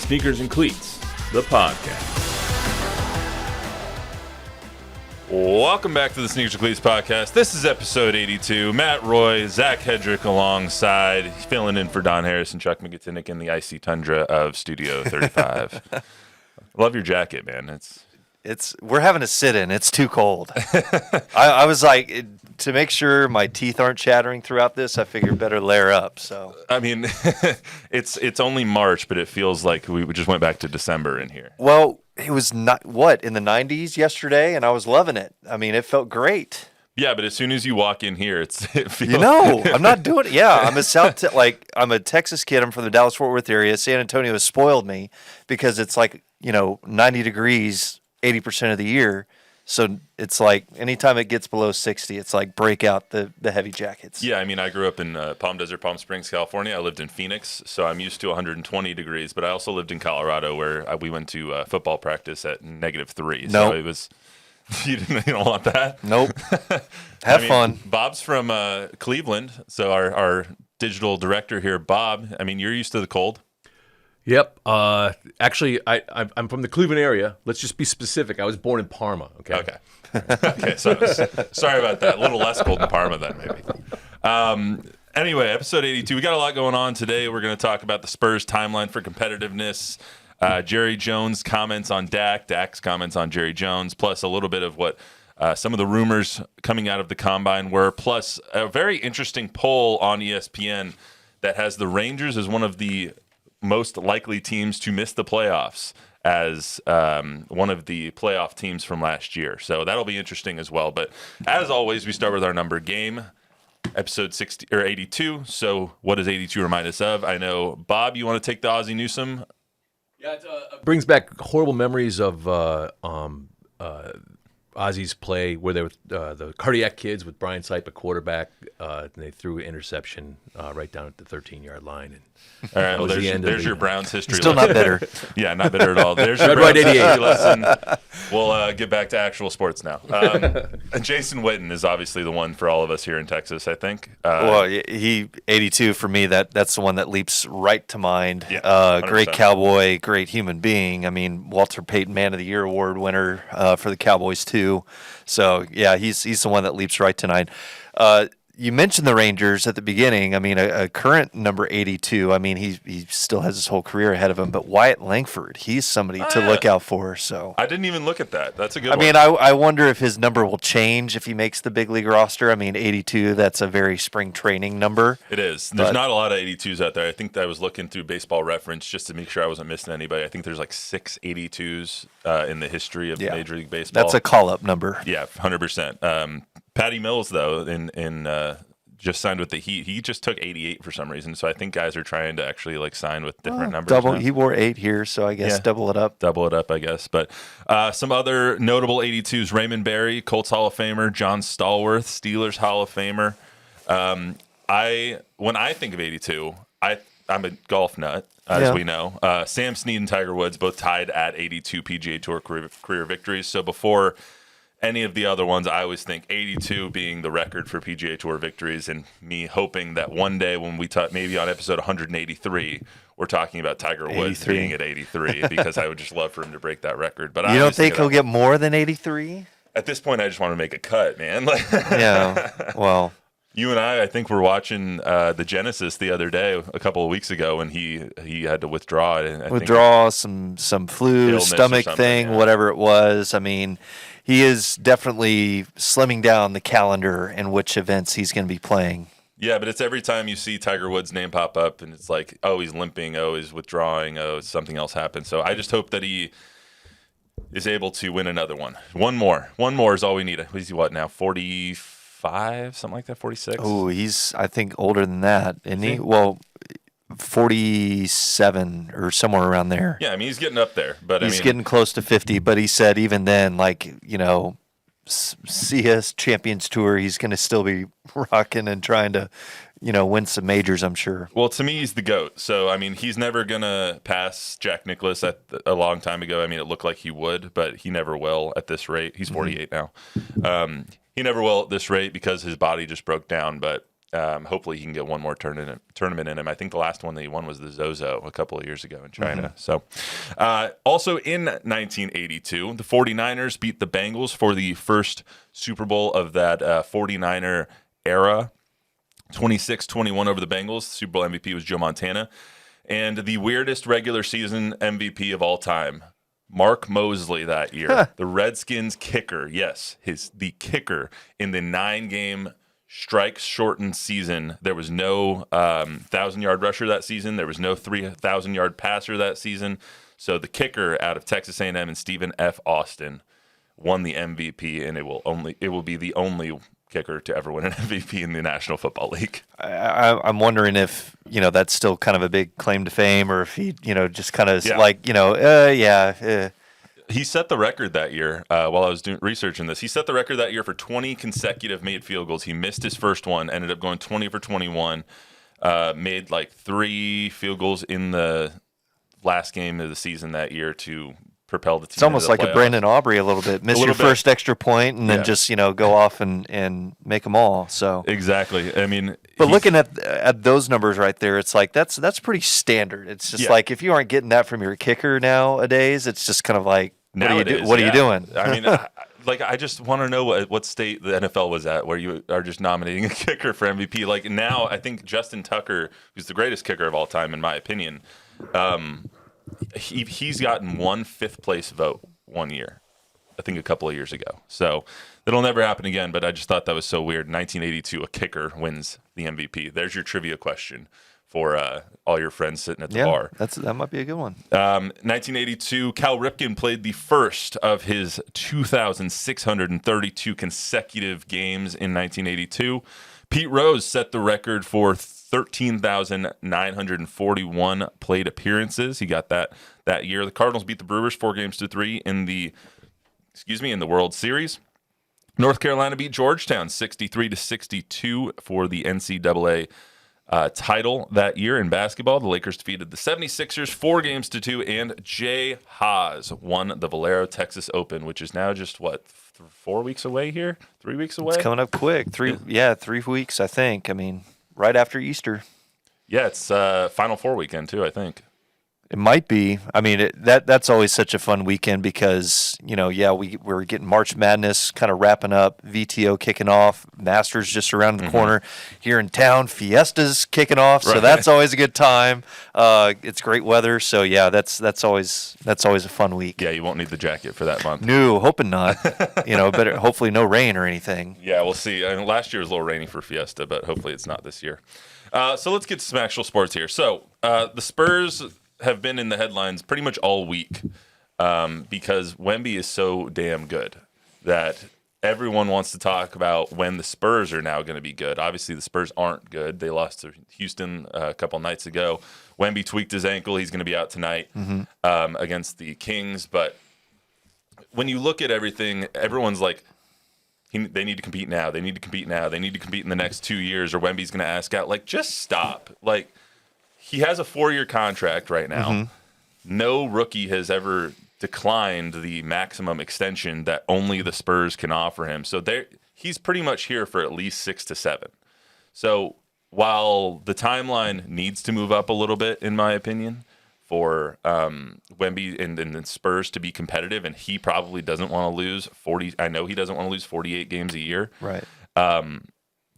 Sneakers and Cleats, the podcast. Welcome back to the Sneakers and Cleats podcast. This is episode 82. Matt Roy, Zach Hedrick alongside, filling in for Don Harris and Chuck McGinnick in the icy tundra of Studio 35. Love your jacket, man. We're having a sit-in. It's too cold. I was like, to make sure my teeth aren't chattering throughout this, I figured better layer up. So I mean, it's only March, but it feels like we just went back to December in here. Well, it was not in the 90s yesterday, and I was loving it. I mean, it felt great. Yeah, but as soon as you walk in here, it feels. I'm not doing it. Yeah, I'm a Texas kid. I'm from the Dallas-Fort Worth area. San Antonio has spoiled me because it's like 90 degrees 80% of the year. So it's like anytime it gets below 60, it's like break out the heavy jackets. Yeah, I mean, I grew up in Palm Springs, California. I lived in Phoenix, so I'm used to 120 degrees. But I also lived in Colorado, where we went to football practice at -3. So it was. You don't want that? Nope. Have fun. Bob's from Cleveland, so our digital director here, Bob. I mean, you're used to the cold. Yep. Actually, I'm from the Cleveland area. Let's just be specific. I was born in Parma. Okay. Okay. So sorry about that. A little less cold in Parma then, maybe. Anyway, episode 82. We got a lot going on today. We're going to talk about the Spurs timeline for competitiveness. Jerry Jones' comments on Dak's comments on Jerry Jones, plus a little bit of what some of the rumors coming out of the Combine were, plus a very interesting poll on ESPN that has the Rangers as one of the most likely teams to miss the playoffs as one of the playoff teams from last year. So that'll be interesting as well. But as always, we start with our number game, episode 60 or 82. So what does 82 remind us of? I know, Bob, you want to take the Ozzie Newsome? Yeah, it brings back horrible memories of Ozzie's play where they were the Cardiac Kids with Brian Sipe at quarterback, and they threw an interception right down at the 13-yard line. And all right, well, there's your Browns history. Still lesson. not bitter. Yeah, not bitter at all. There's your Red Browns White 88 history lesson. We'll get back to actual sports now. Jason Witten is obviously the one for all of us here in Texas, I think. Well, he 82 for me. That's the one that leaps right to mind. Yeah, great Cowboy, great human being. I mean, Walter Payton Man of the Year award winner for the Cowboys too. So yeah, he's the one that leaps right to mind. You mentioned the Rangers at the beginning. I mean, a current number 82. I mean, he still has his whole career ahead of him. But Wyatt Langford, he's somebody to look out for. So I didn't even look at that. That's a good one. I mean, I wonder if his number will change if he makes the big league roster. I mean, 82, that's a very spring training number. It is. There's not a lot of 82s out there. I think that I was looking through Baseball Reference just to make sure I wasn't missing anybody. I think there's like 6 82s in the history of Major League Baseball. That's a call-up number. Yeah, 100%. Patty Mills, though, in just signed with the Heat. He just took 88 for some reason. So I think guys are trying to actually sign with different numbers. Double. Now. He wore 8 here, so I guess double it up. Double it up, I guess. But some other notable 82s: Raymond Berry, Colts Hall of Famer; John Stallworth, Steelers Hall of Famer. When I think of 82, I'm a golf nut, as we know. Sam Snead and Tiger Woods both tied at 82 PGA Tour career victories. So before any of the other ones, I always think 82 being the record for PGA Tour victories, and me hoping that one day when we talk, maybe on episode 183, we're talking about Tiger Woods 83. Being at 83, because I would just love for him to break that record. But you don't think he'll get more than 83? At this point, I just want to make a cut, man. Yeah, well. You and I think we're watching the Genesis the other day, a couple of weeks ago, and he had to withdraw it. Some flu, stomach thing, whatever it was. I mean, he is definitely slimming down the calendar in which events he's going to be playing. Yeah, but it's every time you see Tiger Woods' name pop up, and it's like, oh, he's limping, oh, he's withdrawing, oh, something else happened. So I just hope that he is able to win another one. One more is all we need. He's what now, 45, something like that, 46? Oh, he's, I think, older than that, isn't he? Well, 47 or somewhere around there. Yeah, I mean, he's getting up there. But he's getting close to 50, but he said even then, CS Champions Tour, he's going to still be rocking and trying to, win some majors, I'm sure. Well, to me, he's the GOAT. So, I mean, he's never going to pass Jack Nicklaus a long time ago. I mean, it looked like he would, but he never will at this rate. He's 48 now. He never will at this rate because his body just broke down. But Hopefully he can get one more tournament in him. I think the last one that he won was the Zozo a couple of years ago in China. So also in 1982, the 49ers beat the Bengals for the first Super Bowl of that 49er era. 26-21 over the Bengals. The Super Bowl MVP was Joe Montana. And the weirdest regular season MVP of all time, Mark Mosley that year. The Redskins kicker. Yes, the kicker in the 9-game strike-shortened season. There was no 1,000-yard rusher that season. There was no 3,000-yard passer that season. So the kicker out of Texas A&M and Stephen F. Austin won the MVP, and it will be the only kicker to ever win an MVP in the National Football League. I'm wondering if, that's still kind of a big claim to fame, or if he, just kind of He set the record that year while I was researching this. He set the record that year for 20 consecutive made field goals. He missed his first one, ended up going 20 for 21, made like 3 field goals in the last game of the season that year to propel the team. It's almost like playoffs. A Brandon Aubrey a little bit. Miss your first extra point and then just, go off and make them all. So exactly. I mean, but looking at those numbers right there, it's like that's pretty standard. It's just like if you aren't getting that from your kicker nowadays, it's just kind of like what are you doing? I mean, I just want to know what state the NFL was at where you are just nominating a kicker for MVP. Like now, I think Justin Tucker, who's the greatest kicker of all time in my opinion, he's gotten one 5th place vote one year, I think a couple of years ago. So that'll never happen again, but I just thought that was so weird. 1982, a kicker wins the MVP. There's your trivia question for all your friends sitting at the bar. That might be a good one. 1982, Cal Ripken played the first of his 2,632 consecutive games in 1982. Pete Rose set the record for 13,941 played appearances. He got that year. The Cardinals beat the Brewers 4-3 in the World Series. North Carolina beat Georgetown 63-62 for the NCAA title that year in basketball. The Lakers defeated the 76ers 4-2, and Jay Haas won the Valero Texas Open, which is now just 4 weeks away here? 3 weeks away? It's coming up quick. 3 weeks, I think. I mean, right after Easter. Yeah, it's Final Four weekend too, I think. It might be. I mean, that's always such a fun weekend because, we're getting March Madness kind of wrapping up, VTO kicking off, Masters just around the corner. Here in town, Fiesta's kicking off, so that's always a good time. It's great weather, so that's always a fun week. Yeah, you won't need the jacket for that month. No, hoping not. Better hopefully no rain or anything. Yeah, we'll see. I mean, last year was a little rainy for Fiesta, but hopefully it's not this year. So let's get to some actual sports here. So the Spurs have been in the headlines pretty much all week because Wemby is so damn good that everyone wants to talk about when the Spurs are now going to be good. Obviously, the Spurs aren't good. They lost to Houston a couple nights ago. Wemby tweaked his ankle. He's going to be out tonight against the Kings. But when you look at everything, everyone's like, they need to compete now. They need to compete now. They need to compete in the next 2 years or Wemby's going to ask out. Like, just stop. Like, he has a 4-year contract right now. No rookie has ever declined the maximum extension that only the Spurs can offer him. So he's pretty much here for at least 6 to 7. So while the timeline needs to move up a little bit, in my opinion, for Wemby and the Spurs to be competitive, and he probably doesn't want to lose 40. I know he doesn't want to lose 48 games a year. Right.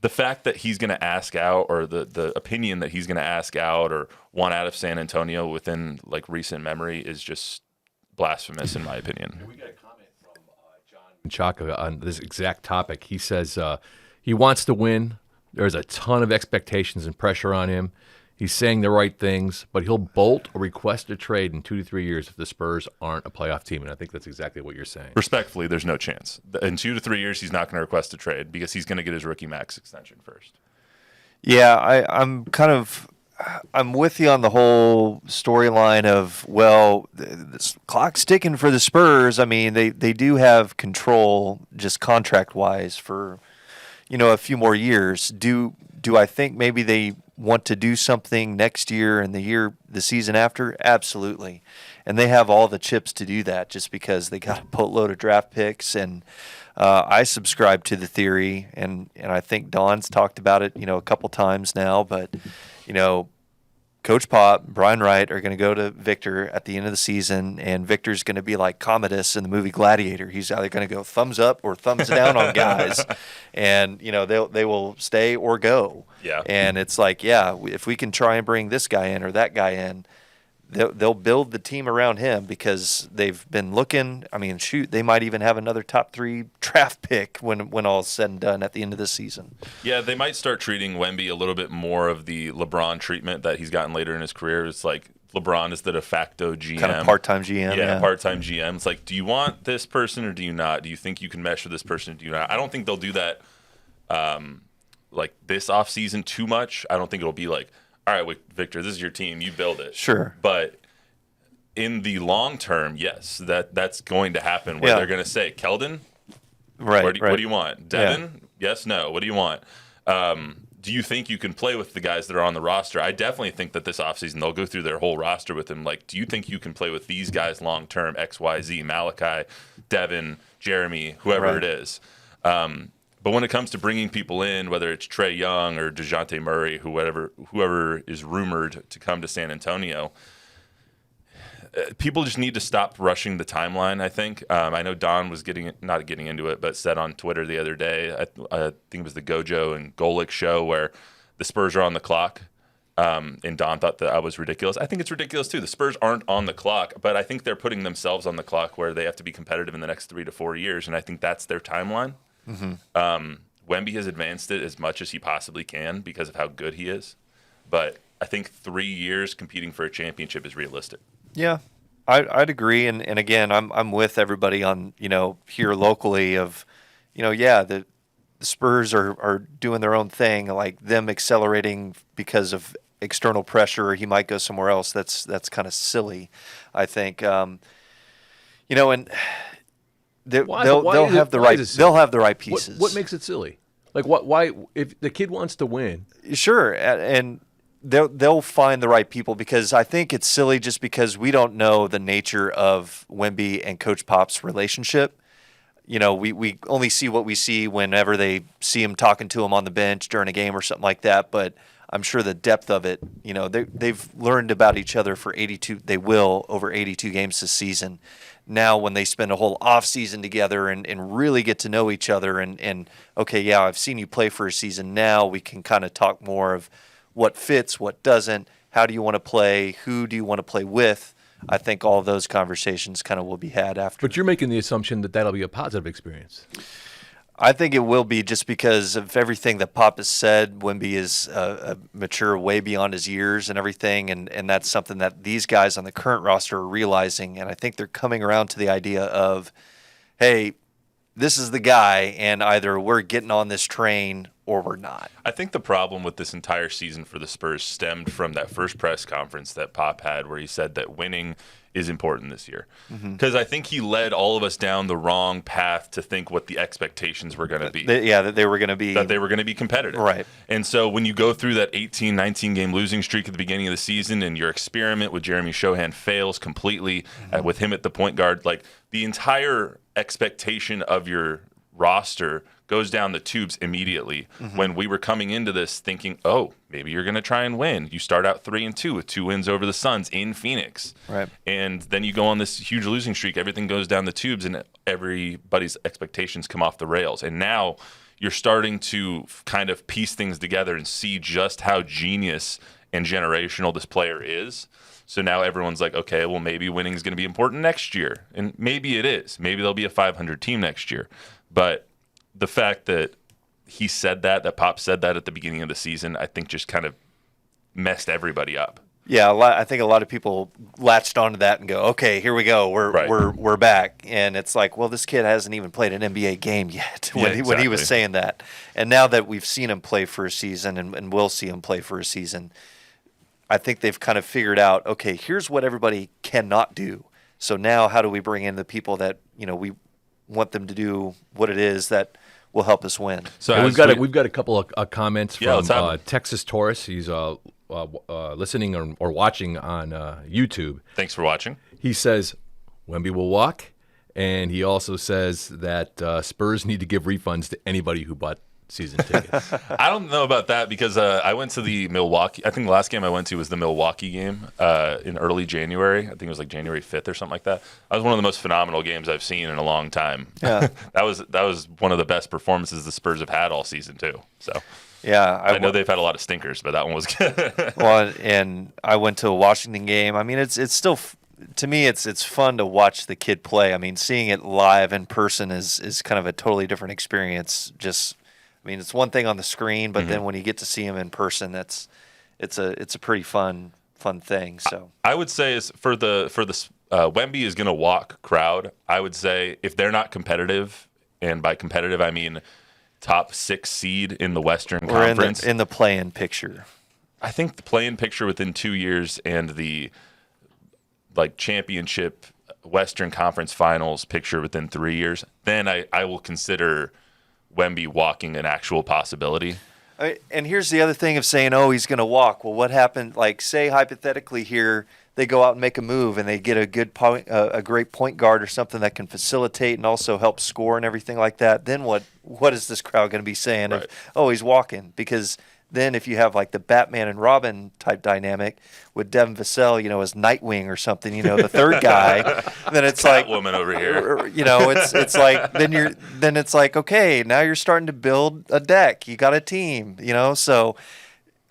The fact that he's going to ask out, or the opinion that he's going to ask out or want out of San Antonio within like recent memory is just blasphemous, in my opinion. We got a comment from John Chaka on this exact topic. He says he wants to win. There's a ton of expectations and pressure on him. He's saying the right things, but he'll bolt or request a trade in 2 to 3 years if the Spurs aren't a playoff team, and I think that's exactly what you're saying. Respectfully, there's no chance. In 2 to 3 years, he's not going to request a trade because he's going to get his rookie max extension first. Yeah, I'm with you on the whole storyline of, the clock's ticking for the Spurs. I mean, they do have control just contract-wise for, a few more years. Do I think maybe they want to do something next year and the season after? Absolutely. And they have all the chips to do that just because they got a boatload of draft picks. And I subscribe to the theory, and I think Don's talked about it, a couple times now, but, Coach Pop, Brian Wright are going to go to Victor at the end of the season, and Victor's going to be like Commodus in the movie Gladiator. He's either going to go thumbs up or thumbs down on guys, and they will stay or go. Yeah. And it's like, if we can try and bring this guy in or that guy in, they'll build the team around him because they've been looking. I mean, shoot, they might even have another top 3 draft pick when all's said and done at the end of the season. Yeah, they might start treating Wemby a little bit more of the LeBron treatment that he's gotten later in his career. It's like LeBron is the de facto GM. Kind of part-time GM. Yeah, part-time GM. It's like, do you want this person or do you not? Do you think you can mesh with this person or do you not? I don't think they'll do that like this offseason too much. I don't think it'll be like, all right, Victor, this is your team. You build it. Sure. But in the long term, yes, that's going to happen where they're going to say, Keldon, right, what do you want? Devin, yes, no. What do you want? Do you think you can play with the guys that are on the roster? I definitely think that this offseason they'll go through their whole roster with him. Like, do you think you can play with these guys long term, X, Y, Z, Malachi, Devin, Jeremy, whoever it is? But when it comes to bringing people in, whether it's Trae Young or DeJounte Murray, whoever is rumored to come to San Antonio, people just need to stop rushing the timeline, I think. I know Don was not getting into it, but said on Twitter the other day, I think it was the Gojo and Golick show where the Spurs are on the clock. And Don thought that I was ridiculous. I think it's ridiculous too. The Spurs aren't on the clock, but I think they're putting themselves on the clock where they have to be competitive in the next 3 to 4 years, and I think that's their timeline. Mm-hmm. Wemby has advanced it as much as he possibly can because of how good he is, but I think 3 years competing for a championship is realistic. Yeah, I'd agree, and again, I'm with everybody on here locally of the Spurs are doing their own thing, like them accelerating because of external pressure, or he might go somewhere else. That's kind of silly, I think. And they'll have the right pieces. What makes it silly? Like why if the kid wants to win? Sure, and they'll find the right people, because I think it's silly just because we don't know the nature of Wemby and Coach Pop's relationship. We only see what we see whenever they see him talking to him on the bench during a game or something like that, but I'm sure the depth of it, they've learned about each other for 82. They will over 82 games this season. Now, when they spend a whole off season together and really get to know each other, and okay, yeah, I've seen you play for a season. Now we can kind of talk more of what fits, what doesn't. How do you want to play? Who do you want to play with? I think all of those conversations kind of will be had after. But you're making the assumption that that'll be a positive experience. I think it will be, just because of everything that Pop has said. Wemby is mature way beyond his years and everything, and that's something that these guys on the current roster are realizing, and I think they're coming around to the idea of, hey, this is the guy, and either we're getting on this train or we're not. I think the problem with this entire season for the Spurs stemmed from that first press conference that Pop had where he said that winning is important this year. Because I think he led all of us down the wrong path to think what the expectations were going to be. That they were going to be. That they were going to be competitive. Right. And so when you go through that 18, 19-game losing streak at the beginning of the season and your experiment with Jeremy Shohan fails completely with him at the point guard, like the entire expectation of your roster goes down the tubes immediately. When we were coming into this thinking, oh, maybe you're going to try and win. You start out 3-2 with 2 wins over the Suns in Phoenix. Right. And then you go on this huge losing streak. Everything goes down the tubes and everybody's expectations come off the rails. And now you're starting to kind of piece things together and see just how genius and generational this player is. So now everyone's like, okay, well, maybe winning is going to be important next year. And maybe it is. Maybe they'll be a 500 team next year. But the fact that he said that Pop said that at the beginning of the season, I think just kind of messed everybody up. Yeah, I think a lot of people latched onto that and go, okay, here we go, we're back, and it's like, well, this kid hasn't even played an NBA game yet when he was saying that, and now that we've seen him play for a season and will see him play for a season, I think they've kind of figured out, okay, here's what everybody cannot do. So now, how do we bring in the people that we want them to do what it is that will help us win. So And as we've got a couple of comments Yeah, from let's have 'em. Texas Taurus. He's listening or watching on YouTube. Thanks for watching. He says Wemby will walk, and he also says that Spurs need to give refunds to anybody who bought season tickets. I don't know about that because I went to the Milwaukee. I think the last game I went to was the Milwaukee game in early January. I think it was like January 5th or something like that. That was one of the most phenomenal games I've seen in a long time. Yeah. that was one of the best performances the Spurs have had all season too. So Yeah, I know they've had a lot of stinkers, but that one was good. Well, and I went to a Washington game. I mean, it's still to me it's fun to watch the kid play. I mean, seeing it live in person is kind of a totally different experience. I mean, it's one thing on the screen, but then when you get to see him in person, it's a pretty fun thing. So I would say is for the Wemby is going to walk crowd. I would say if they're not competitive, and by competitive I mean top 6 seed in the Western Conference, in the play-in picture. I think the play-in picture within 2 years and the championship Western Conference Finals picture within 3 years, then I will consider Wemby walking an actual possibility. And here's the other thing of saying, oh, he's going to walk. Well, what happened? Like, say hypothetically here, they go out and make a move, and they get a great point guard or something that can facilitate and also help score and everything like that. Then what is this crowd going to be saying? Right. Oh, he's walking. Because then if you have like the Batman and Robin type dynamic with Devin Vassell, as Nightwing or something, the third guy, then it's like Woman over here. it's like then it's like, okay, now you're starting to build a deck. You got a team, So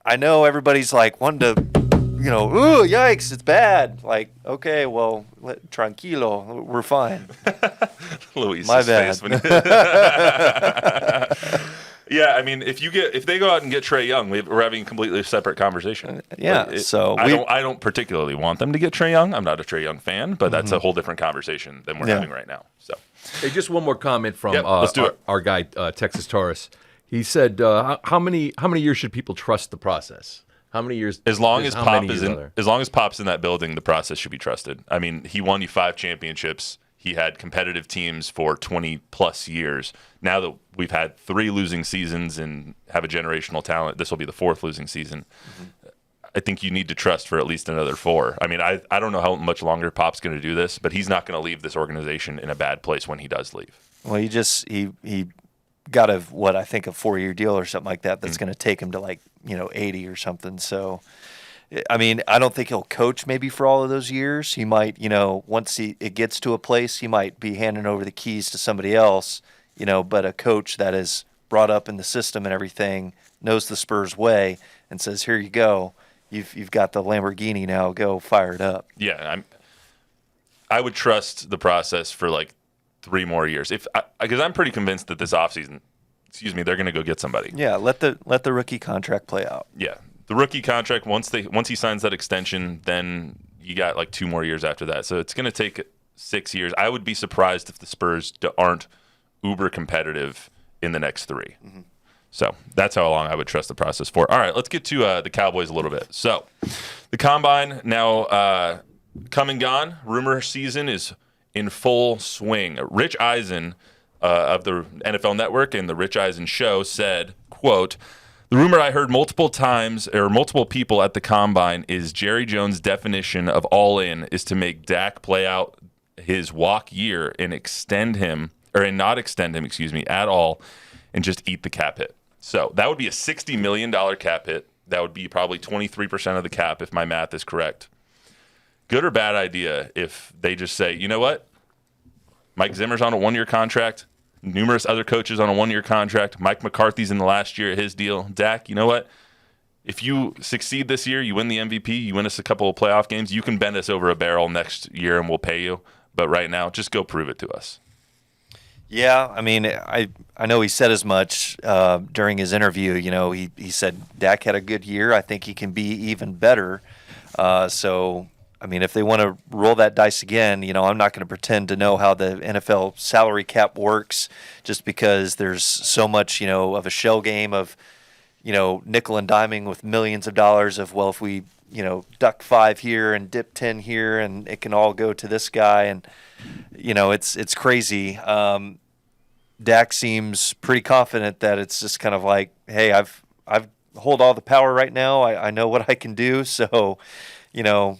I know everybody's like wanting to, ooh, yikes, it's bad. Like, okay, well, tranquilo, we're fine. Luis's My bad. face when Yeah, I mean, if they go out and get Trae Young, we're having a completely separate conversation. Yeah, I don't particularly want them to get Trae Young. I'm not a Trae Young fan, but that's a whole different conversation than we're having right now. So, Hey, just one more comment from let's do it. our guy Texas Taurus. He said, "How many years should people trust the process? How many years? As long as how Pop many is years in, are there? as long as Pop's in that building, the process should be trusted. I mean, he won you 5 championships. He had competitive teams for 20 plus years. Now that we've had 3 losing seasons and have a generational talent, this will be the 4th losing season. I think you need to trust for at least another 4. I mean, I don't know how much longer Pop's going to do this, but he's not going to leave this organization in a bad place when he does leave. Well, he got a 4-year deal or something like that. That's going to take him to 80 or something. So, I mean, I don't think he'll coach maybe for all of those years. He might, once it gets to a place, he might be handing over the keys to somebody else, but a coach that is brought up in the system and everything, knows the Spurs way, and says, here you go. You've got the Lamborghini now. Go fire it up. Yeah, I would trust the process for 3 more years. Because I'm pretty convinced that this offseason, they're going to go get somebody. Yeah, let the rookie contract play out. Yeah. The rookie contract, once he signs that extension, then you got 2 more years after that. So it's going to take 6 years. I would be surprised if the Spurs aren't uber competitive in the next 3. Mm-hmm. So that's how long I would trust the process for. All right, let's get to the Cowboys a little bit. So the Combine now come and gone. Rumor season is in full swing. Rich Eisen of the NFL Network and the Rich Eisen Show said, quote, "The rumor I heard multiple times or multiple people at the Combine is Jerry Jones' definition of all in is to make Dak play out his walk year and not extend him, at all, and just eat the cap hit. So that would be a $60 million cap hit. That would be probably 23% of the cap if my math is correct. Good or bad idea if they just say, you know what? Mike Zimmer's on a 1-year contract. Numerous other coaches on a 1-year contract. Mike McCarthy's in the last year of his deal. Dak, you know what? If you succeed this year, you win the MVP, you win us a couple of playoff games, you can bend us over a barrel next year and we'll pay you. But right now, just go prove it to us." Yeah, I mean, I know he said as much during his interview. He said Dak had a good year. I think he can be even better. So, I mean, if they want to roll that dice again, I'm not going to pretend to know how the NFL salary cap works just because there's so much, of a shell game of, nickel and diming with millions of dollars of, well, if we, duck 5 here and dip 10 here and it can all go to this guy. And, it's crazy. Dak seems pretty confident that it's just kind of like, hey, I've hold all the power right now. I know what I can do. So, you know,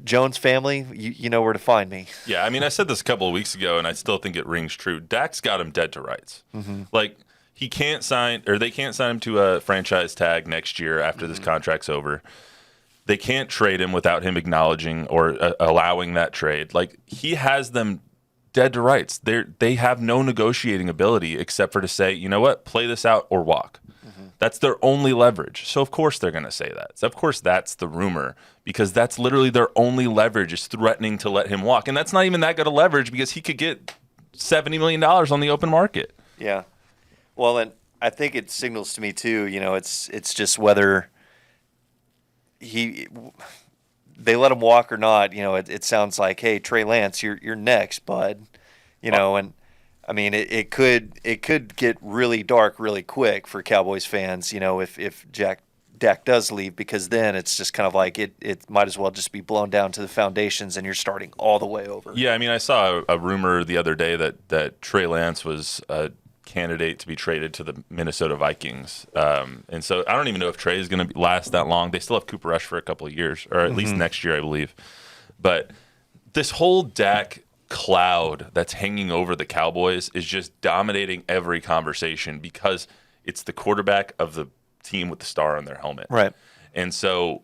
Jones family, you know where to find me. Yeah, I mean, I said this a couple of weeks ago, and I still think it rings true. Dak's got him dead to rights. Like, he can't sign, or they can't sign him to a franchise tag next year after this contract's over. They can't trade him without him acknowledging or allowing that trade. Like, he has them dead to rights. They have no negotiating ability except for to say, you know what, play this out or walk. That's their only leverage. So, of course, they're going to say that. So, of course, that's the rumor because that's literally their only leverage is threatening to let him walk. And that's not even that good a leverage because he could get $70 million on the open market. Yeah. Well, and I think it signals to me, too, you know, it's just whether they let him walk or not. You know, it sounds like, hey, Trey Lance, you're next, bud. You know, and I mean, it could get really dark really quick for Cowboys fans, you know, if Dak does leave, because then it's just kind of like it might as well just be blown down to the foundations and you're starting all the way over. Yeah, I mean, I saw a rumor the other day that Trey Lance was a candidate to be traded to the Minnesota Vikings. And so I don't even know if Trey is going to last that long. They still have Cooper Rush for a couple of years, or at least next year, I believe. But this whole Dak cloud that's hanging over the Cowboys is just dominating every conversation because it's the quarterback of the team with the star on their helmet. Right. And so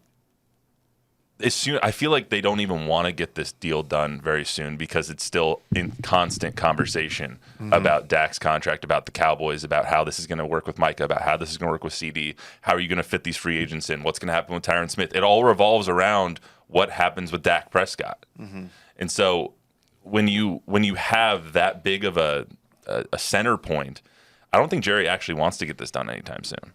I feel like they don't even want to get this deal done very soon because it's still in constant conversation about Dak's contract, about the Cowboys, about how this is going to work with Micah, about how this is going to work with CD, how are you going to fit these free agents in, what's going to happen with Tyron Smith. It all revolves around what happens with Dak Prescott. And so when you have that big of a center point, I don't think Jerry actually wants to get this done anytime soon.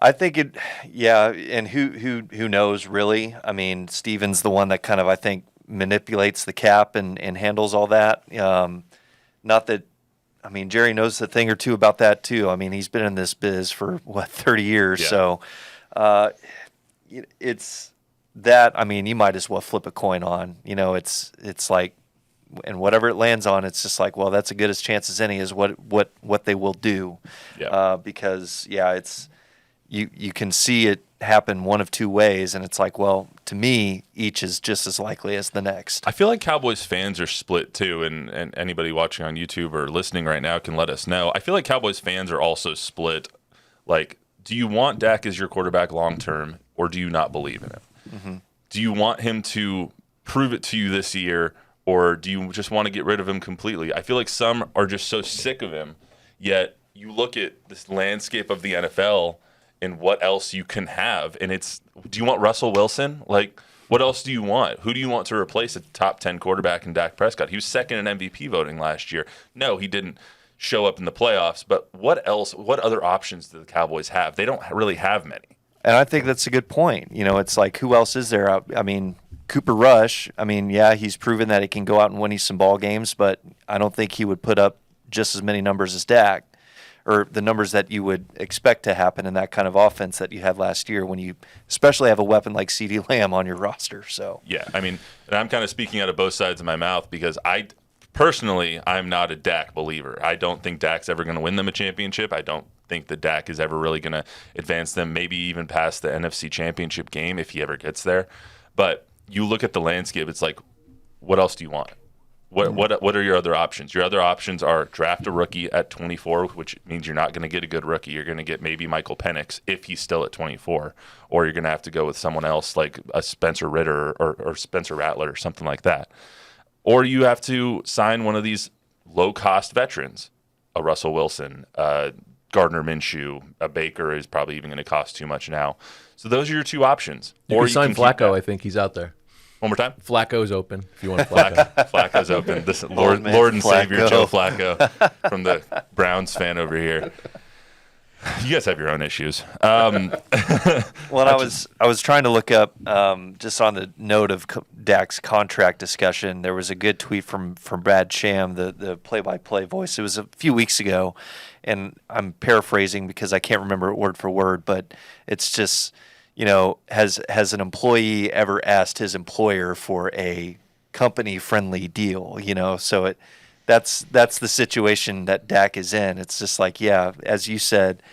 I think and who knows really? I mean, Steven's the one that kind of I think manipulates the cap and handles all that. Not that, I mean, Jerry knows a thing or two about that too. I mean, he's been in this biz for 30 years, so it's that. I mean, you might as well flip a coin on. You know, it's like, and whatever it lands on, it's just like, well, that's as good a chance as any is what they will do. Yeah. Because it's. You can see it happen one of two ways, and it's like, well, to me, each is just as likely as the next. I feel like Cowboys fans are split too, and anybody watching on YouTube or listening right now can let us know. I feel like Cowboys fans are also split. Like, do you want Dak as your quarterback long term, or do you not believe in him? Do you want him to prove it to you this year, or do you just want to get rid of him completely? I feel like some are just so sick of him, yet you look at this landscape of the NFL and what else you can have. And do you want Russell Wilson? Like, what else do you want? Who do you want to replace a top 10 quarterback in Dak Prescott? He was second in MVP voting last year. No, he didn't show up in the playoffs. But what else? What other options do the Cowboys have? They don't really have many. And I think that's a good point. You know, it's like, who else is there? I mean, Cooper Rush, I mean, yeah, he's proven that he can go out and win you some ball games, but I don't think he would put up just as many numbers as Dak, or the numbers that you would expect to happen in that kind of offense that you had last year when you especially have a weapon like CeeDee Lamb on your roster. So yeah, I mean, and I'm kind of speaking out of both sides of my mouth because I'm not a Dak believer. I don't think Dak's ever going to win them a championship. I don't think that Dak is ever really going to advance them, maybe even past the NFC Championship game if he ever gets there. But you look at the landscape, it's like, what else do you want? What are your other options? Your other options are draft a rookie at 24, which means you're not going to get a good rookie. You're going to get maybe Michael Penix if he's still at 24, or you're going to have to go with someone else like a Spencer Ritter or Spencer Rattler or something like that. Or you have to sign one of these low-cost veterans, a Russell Wilson, Gardner Minshew, a Baker is probably even going to cost too much now. So those are your two options. Or you can sign Flacco. I think he's out there. One more time. Flacco's open if you want Flacco. Flacco's open. This Lord and Savior Joe Flacco from the Browns fan over here. You guys have your own issues. Well, I was trying to look up just on the note of Dak's contract discussion. There was a good tweet from Brad Sham, the play-by-play voice. It was a few weeks ago, and I'm paraphrasing because I can't remember it word for word, but it's just, you know, has an employee ever asked his employer for a company-friendly deal? You know, so that's the situation that Dak is in. It's just like, yeah, as you said,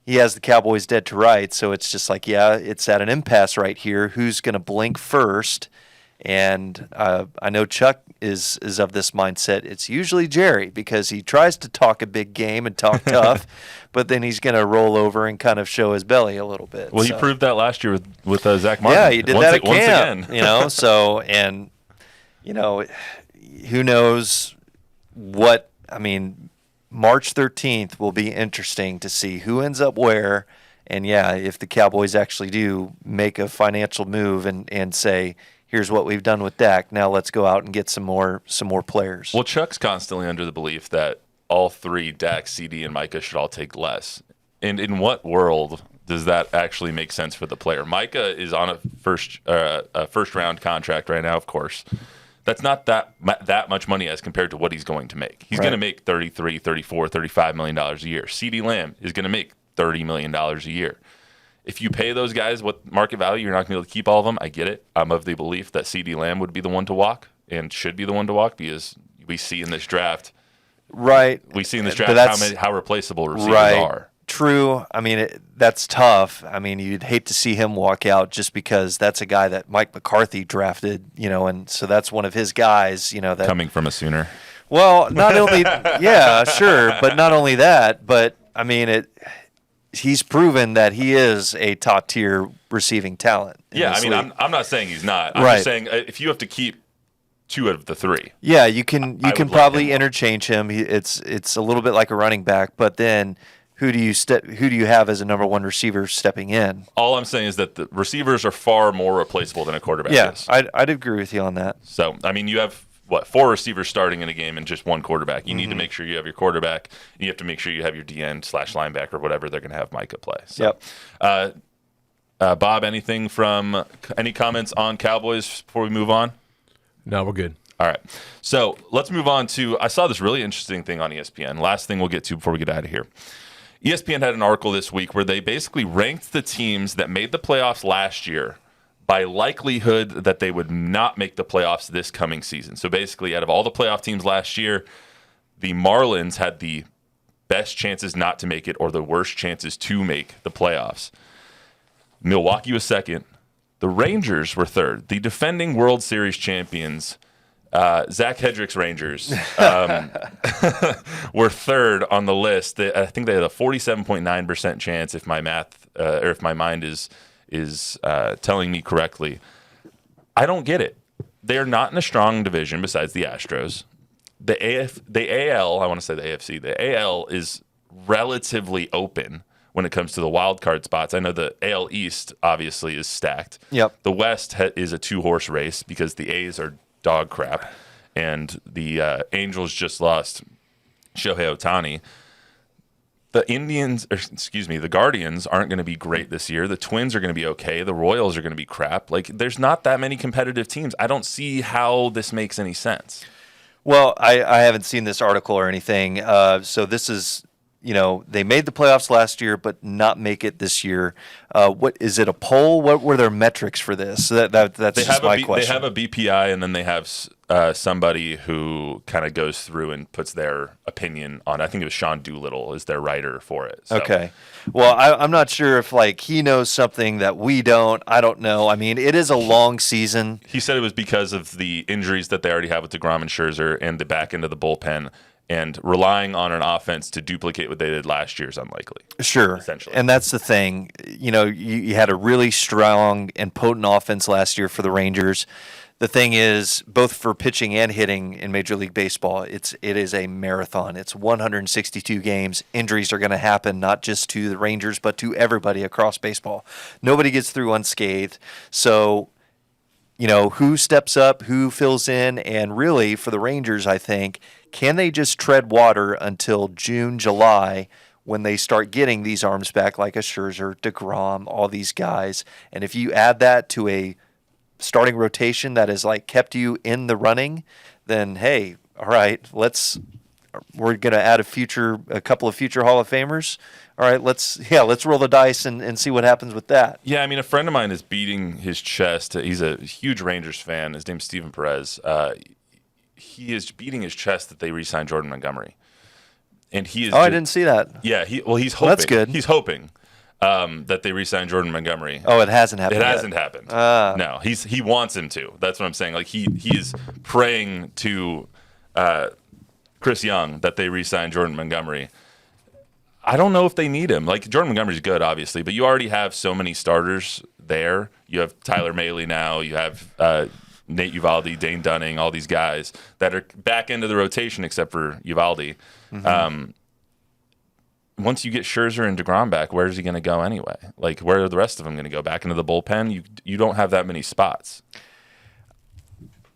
he has the Cowboys dead to rights. So it's just like, yeah, it's at an impasse right here. Who's going to blink first? And I know Chuck is of this mindset. It's usually Jerry because he tries to talk a big game and talk tough, but then he's going to roll over and kind of show his belly a little bit. Well, he proved that last year with Zach Martin. Yeah, he did that at camp. Once again. So, and, who knows what, March 13th will be interesting to see who ends up where. And, yeah, if the Cowboys actually do make a financial move and say, here's what we've done with Dak. Now let's go out and get some more players. Well, Chuck's constantly under the belief that all three, Dak, CD, and Micah, should all take less. And in what world does that actually make sense for the player? Micah is on a first round contract right now, of course. That's not that much money as compared to what he's going to make. He's going to make $33, $34, $35 million a year. CD Lamb is going to make $30 million a year. If you pay those guys what market value, you're not going to be able to keep all of them. I get it. I'm of the belief that CD Lamb would be the one to walk and should be the one to walk because we see in this draft. Right. We see in this draft how replaceable receivers are. True. That's tough. You'd hate to see him walk out just because that's a guy that Mike McCarthy drafted, and so that's one of his guys, that coming from a Sooner. Well, not only, yeah, sure, but not only that, but he's proven that he is a top tier receiving talent. Yeah, I'm not saying he's not. I'm just saying if you have to keep two out of the three. Yeah, you can probably interchange him. It's a little bit like a running back, but then who do you have as a number one receiver stepping in? All I'm saying is that the receivers are far more replaceable than a quarterback is. I'd agree with you on that. So, you have four receivers starting in a game and just one quarterback. You need to make sure you have your quarterback. And you have to make sure you have your DN/linebacker, whatever they're going to have Micah play. So, Bob, any comments on Cowboys before we move on? No, we're good. All right. So let's move on to, I saw this really interesting thing on ESPN. Last thing we'll get to before we get out of here. ESPN had an article this week where they basically ranked the teams that made the playoffs last year by likelihood that they would not make the playoffs this coming season. So basically, out of all the playoff teams last year, the Marlins had the best chances not to make it or the worst chances to make the playoffs. Milwaukee was second. The Rangers were third. The defending World Series champions, Zach Hedrick's Rangers, were third on the list. I think they had a 47.9% chance, if my math or if my mind is telling me correctly. I don't get it. They're not in a strong division besides the Astros. The AL, I want to say the AFC, the AL is relatively open when it comes to the wild card spots. I know the AL East obviously is stacked. Yep. The West is a two-horse race because the A's are dog crap, and the Angels just lost Shohei Ohtani. The Guardians aren't going to be great this year. The Twins are going to be okay. The Royals are going to be crap. There's not that many competitive teams. I don't see how this makes any sense. Well, I haven't seen this article or anything. So this is, they made the playoffs last year, but not make it this year. What is it? A poll? What were their metrics for this? That's just my question. They have a BPI, and then they have somebody who kind of goes through and puts their opinion on. I think it was Sean Doolittle is their writer for it. So. Okay. Well, I'm not sure if he knows something that we don't. I don't know. It is a long season. He said it was because of the injuries that they already have with DeGrom and Scherzer and the back end of the bullpen. And relying on an offense to duplicate what they did last year is unlikely. Sure. Essentially. And that's the thing. You had a really strong and potent offense last year for the Rangers. The thing is, both for pitching and hitting in Major League Baseball, it is a marathon. It's 162 games. Injuries are going to happen not just to the Rangers, but to everybody across baseball. Nobody gets through unscathed. So, who steps up, who fills in, and really for the Rangers, I think, can they just tread water until June, July, when they start getting these arms back like a Scherzer, DeGrom, all these guys? And if you add that to a starting rotation that has kept you in the running, then hey, all right, we're going to add a couple of future Hall of Famers. All right, let's roll the dice and see what happens with that. Yeah, a friend of mine is beating his chest. He's a huge Rangers fan. His name's Steven Perez. he is beating his chest that they re-signed Jordan Montgomery, and he is. I didn't see that. Yeah, he's hoping. Well, that's good. He's hoping that they re-sign Jordan Montgomery. Oh, it hasn't happened. It yet. hasn't happened. No, he wants him to. That's what I'm saying. Like he is praying to Chris Young that they re-sign Jordan Montgomery. I don't know if they need him. Like Jordan Montgomery's good, obviously, but you already have so many starters there. You have Tyler Mahle now. You have Nate Uvalde, Dane Dunning, all these guys that are back into the rotation, except for Uvalde. Once you get Scherzer and DeGrom back, where is he going to go anyway? Like, where are the rest of them going to go? Back into the bullpen? You don't have that many spots.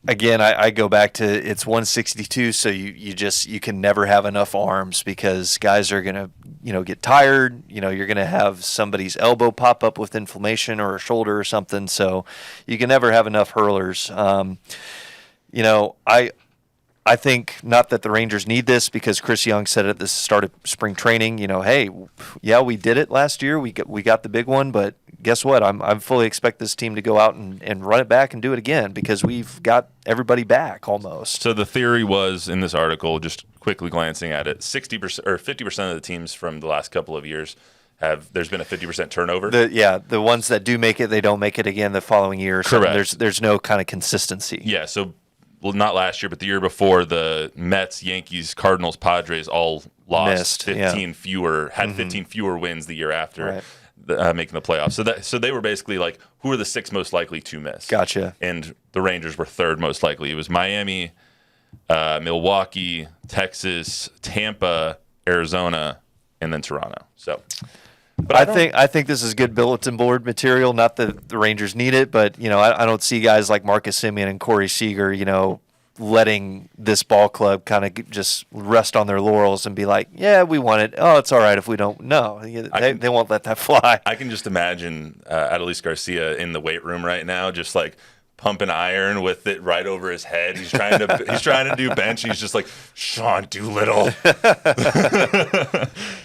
Again, I go back to it's 162, so you can never have enough arms because guys are gonna get tired. You're gonna have somebody's elbow pop up with inflammation or a shoulder or something. So you can never have enough hurlers. I think not that the Rangers need this because Chris Young said at the start of spring training, hey, yeah, we did it last year. We got the big one, but guess what? I'm fully expect this team to go out and run it back and do it again because we've got everybody back almost. So the theory was in this article, just quickly glancing at it, 60% or 50% of the teams from the last couple of years there's been a 50% turnover. The ones that do make it, they don't make it again the following year. So Correct. There's no kind of consistency. Yeah, so not last year, but the year before, the Mets, Yankees, Cardinals, Padres all lost 15 fewer, had 15 fewer wins the year after making the playoffs. So they were basically like, who are the 6 most likely to miss? Gotcha. And the Rangers were 3rd most likely. It was Miami, Milwaukee, Texas, Tampa, Arizona, and then Toronto. So. But I think this is good bulletin board material. Not that the Rangers need it, but I don't see guys like Marcus Semien and Corey Seager, letting this ball club kind of just rest on their laurels and be like, yeah, we won it. Oh, it's all right if we don't. No, they won't let that fly. I can just imagine Adolis Garcia in the weight room right now, just like pumping iron with it right over his head. He's trying to do bench. And he's just like, Sean Doolittle.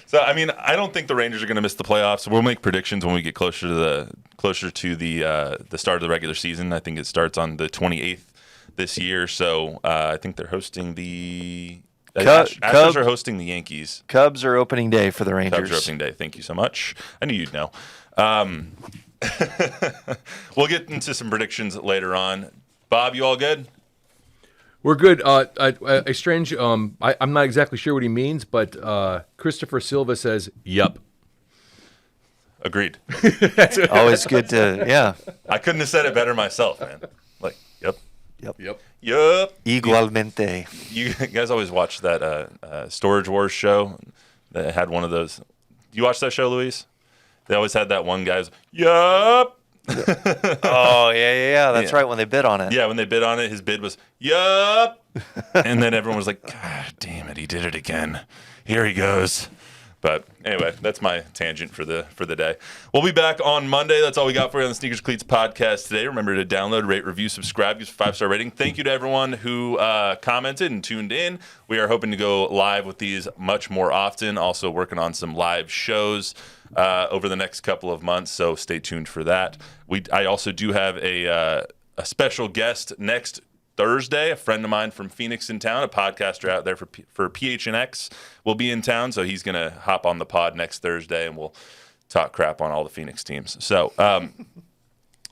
So I mean, I don't think the Rangers are going to miss the playoffs. We'll make predictions when we get closer to the start of the regular season. I think it starts on the 28th this year. So I think they're hosting the Astros are hosting the Yankees. Cubs are opening day for the Rangers. Cubs are opening day. Thank you so much. I knew you'd know. We'll get into some predictions later on. Bob, you all good? We're good. A strange. I'm not exactly sure what he means, but Christopher Silva says, "Yup." Agreed. Always good to I couldn't have said it better myself, man. Like, yep. Igualmente. You guys always watch that Storage Wars show that had one of those. You watch that show, Luis? They always had that one guy's, yup. Oh, yeah. That's right, when they bid on it. Yeah, when they bid on it, his bid was, yup. And then everyone was like, God damn it, he did it again. Here he goes. But anyway, that's my tangent for the day. We'll be back on Monday. That's all we got for you on the Sneakers Cleats podcast today. Remember to download, rate, review, subscribe, give us a 5-star rating. Thank you to everyone who commented and tuned in. We are hoping to go live with these much more often. Also working on some live shows over the next couple of months, so stay tuned for that. I also do have a special guest next Thursday. A friend of mine from Phoenix in town, a podcaster out there for PHNX, will be in town, so he's going to hop on the pod next Thursday, and we'll talk crap on all the Phoenix teams. So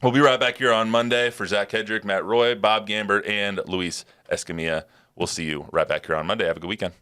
we'll be right back here on Monday. For Zach Hedrick, Matt Roy, Bob Gambert, and Luis Escamilla, we'll see you right back here on Monday. Have a good weekend.